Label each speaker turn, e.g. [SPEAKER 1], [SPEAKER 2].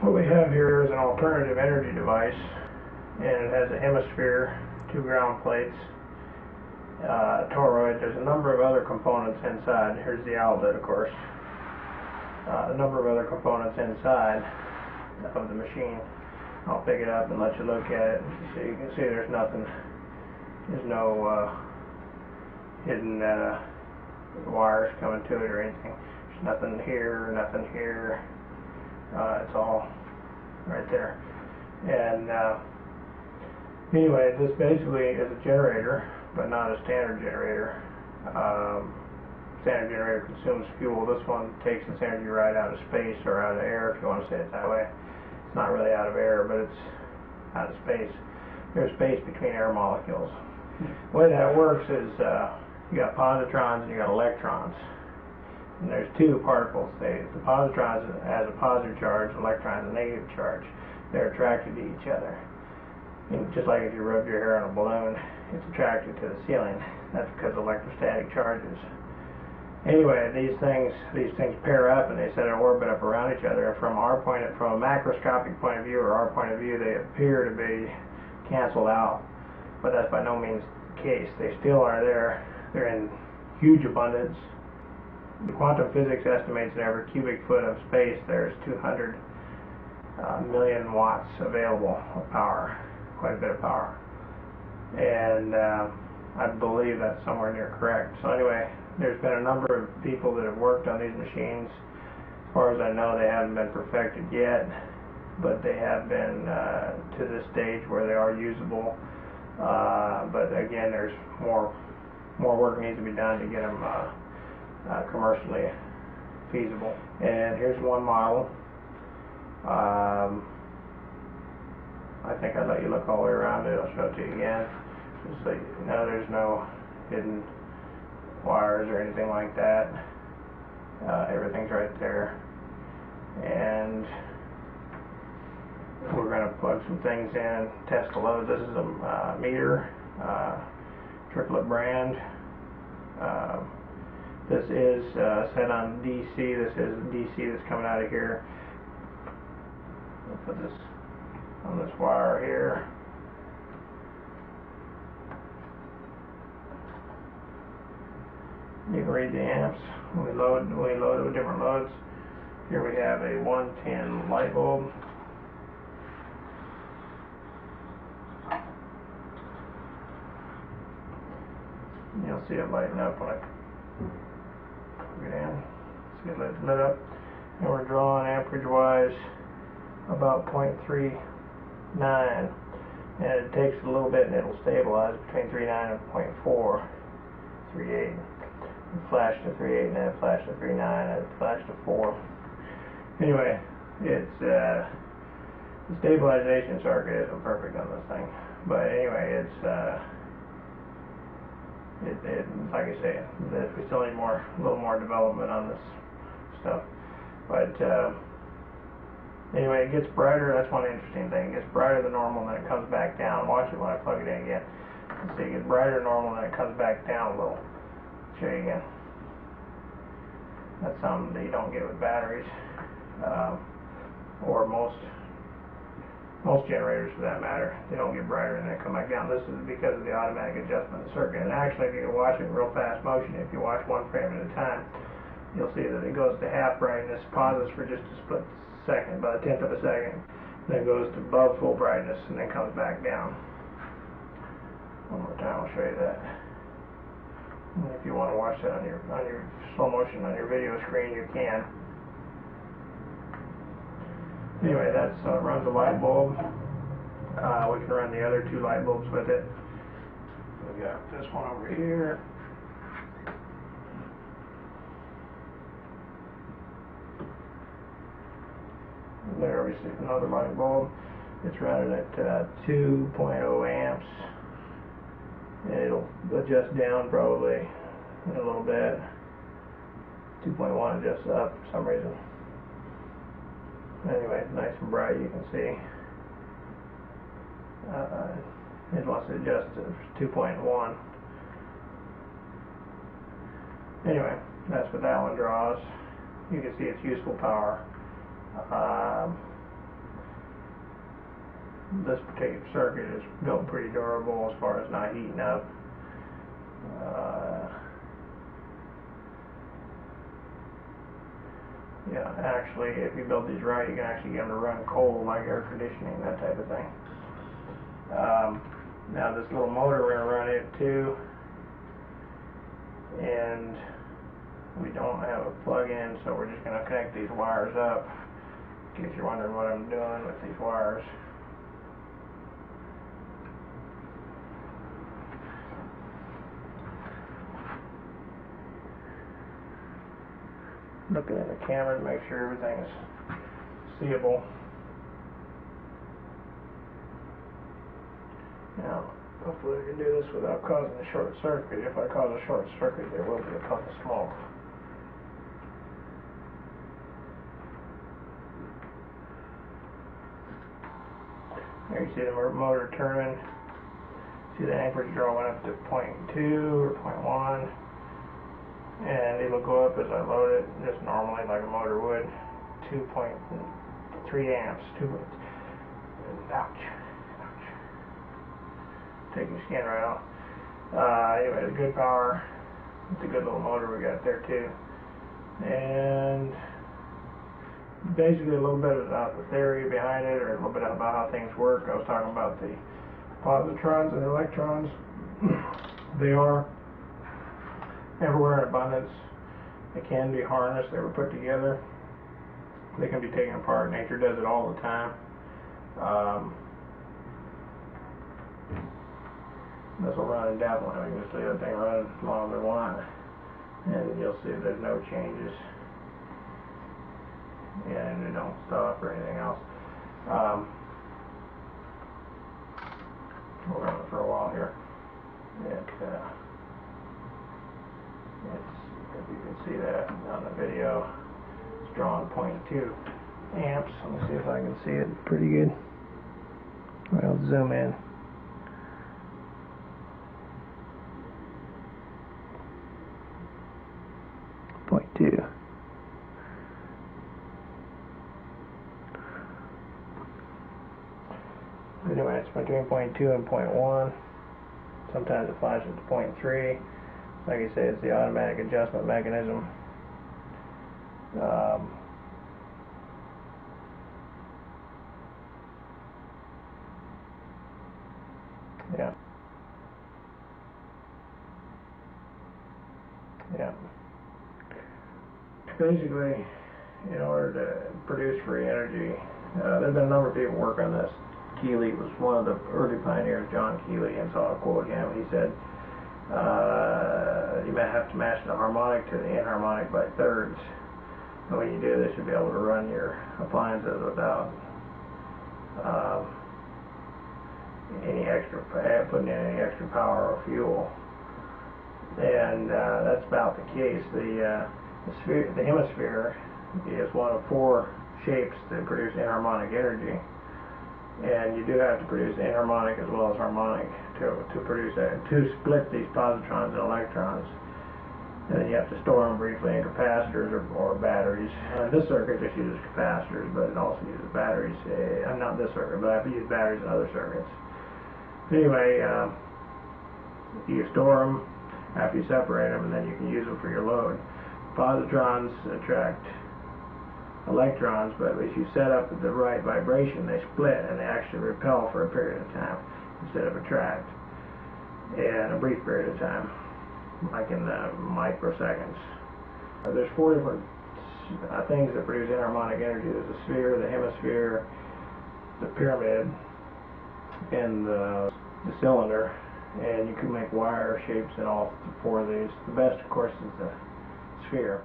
[SPEAKER 1] What we have here is an alternative energy device, and it has a Hemisphere, 2 ground plates, toroid. There's a number of other components inside. Here's the outlet, of course. A number of other components inside of the machine. I'll pick it up and let you look at it. So you can see there's nothing, there's no hidden wires coming to it or anything. There's nothing here, nothing here. It's all right there. And anyway, this basically is a generator, but not a standard generator. Standard generator consumes fuel. This one takes its energy right out of space, or out of air, if you want to say it that way. It's not really out of air, but it's out of space. There's space between air molecules. The way that works is you got positrons and you got electrons. And there's 2 particles. The positrons has a positive charge, electrons a negative charge. They're attracted to each other. And just like if you rub your hair on a balloon, it's attracted to the ceiling. That's because of electrostatic charges. Anyway, these things pair up and they set an orbit up around each other. From a macroscopic point of view, or our point of view, they appear to be canceled out. But that's by no means the case. They still are there. They're in huge abundance. The quantum physics estimates that every cubic foot of space there's 200 million watts available of power, quite a bit of power. And I believe that's somewhere near correct. So anyway, there's been a number of people that have worked on these machines. As far as I know, they haven't been perfected yet, but they have been to this stage where they are usable. But again, there's more work needs to be done to get them commercially feasible. And here's one model. I think I'd let you look all the way around it. I'll show it to you again. Just so you know, there's no hidden wires or anything like that. Everything's right there. And we're going to plug some things in, test the load. This is a meter, triplet brand. This is set on DC. This is DC that's coming out of here. I'll put this on this wire here. You can read the amps. We load it with different loads. Here we have a 110 light bulb. You'll see it lighting up when I plug it in. See it lit up. And we're drawing amperage wise about 0.39. And it takes a little bit and it'll stabilize between 3.9 and 0.438. Flash to 3.8 and then it flash to 3.9 and it flash to 4. Anyway, it's the stabilization circuit isn't perfect on this thing, but anyway, it's like I say, we still need a little more development on this stuff. But anyway, it gets brighter. That's one interesting thing. It gets brighter than normal, and then it comes back down. Watch it when I plug it in again. See, it gets brighter than normal, and then it comes back down a little. Show you again. That's something that you don't get with batteries, or most generators for that matter. They don't get brighter and then come back down. This is because of the automatic adjustment of the circuit. And actually, if you can watch it in real fast motion, if you watch one frame at a time, you'll see that it goes to half brightness, pauses for just a split second, about a tenth of a second, then goes to above full brightness, and then comes back down. One more time, I'll show you that. And if you want to watch that on your slow motion on your video screen, you can. Anyway, that runs a light bulb. We can run the other 2 light bulbs with it. We got this one over here. And there we see another light bulb. It's running at 2.0 amps. And it'll adjust down probably in a little bit. 2.1 adjusts up for some reason. Anyway, nice and bright, you can see. It wants to adjust to 2.1. Anyway, that's what that one draws. You can see its useful power. this particular circuit is built pretty durable as far as not heating up. Yeah, actually, if you build these right, you can actually get them to run cold, like air conditioning, that type of thing. Now this little motor, we're going to run it too, and we don't have a plug-in, so we're just going to connect these wires up, in case you're wondering what I'm doing with these wires. Looking at the camera to make sure everything is seeable. Now, hopefully we can do this without causing a short circuit. If I cause a short circuit, there will be a puff of smoke. There you see the motor turning. See the amperage draw went up to 0.2 or 0.1. And it'll go up as I load it, just normally like a motor would. 2.3 amps. Ouch. Take your skin right off. Anyway, it's good power. It's a good little motor we got there too. And basically a little bit about the theory behind it, or a little bit about how things work. I was talking about the positrons and electrons. They are everywhere in abundance. They can be harnessed. They were put together. They can be taken apart. Nature does it all the time. This will run indefinitely. You can see that thing running as long as they want, and you'll see there's no changes, and it don't stop or anything else. We'll run it for a while here. If you can see that on the video, it's drawing 0.2 amps. Let me see if I can see it pretty good. I'll zoom in. Anyway, it's between 0.2 and 0.1. Sometimes it flashes to 0.3. Like I say, it's the automatic adjustment mechanism. Yeah. Basically, in order to produce free energy, there have been a number of people work on this. Keeley was one of the early pioneers, John Keeley, and so I'll quote him. He said, you may have to match the harmonic to the inharmonic by thirds. And when you do this, you'll be able to run your appliances without putting in any extra power or fuel. And that's about the case. The hemisphere is one of 4 shapes that produce inharmonic energy. And you do have to produce inharmonic as well as harmonic to produce that, to split these positrons and electrons. And then you have to store them briefly in capacitors or batteries. This circuit just uses capacitors, but it also uses batteries. Not this circuit, but I've used batteries in other circuits. Anyway, you store them after you separate them, and then you can use them for your load. Positrons attract electrons, but if you set up the right vibration, they split and they actually repel for a period of time instead of attract, in a brief period of time, like in the microseconds. There's 4 different things that produce inharmonic energy. There's the sphere, the hemisphere, the pyramid, and the cylinder, and you can make wire shapes in all 4 of these. The best, of course, is the sphere.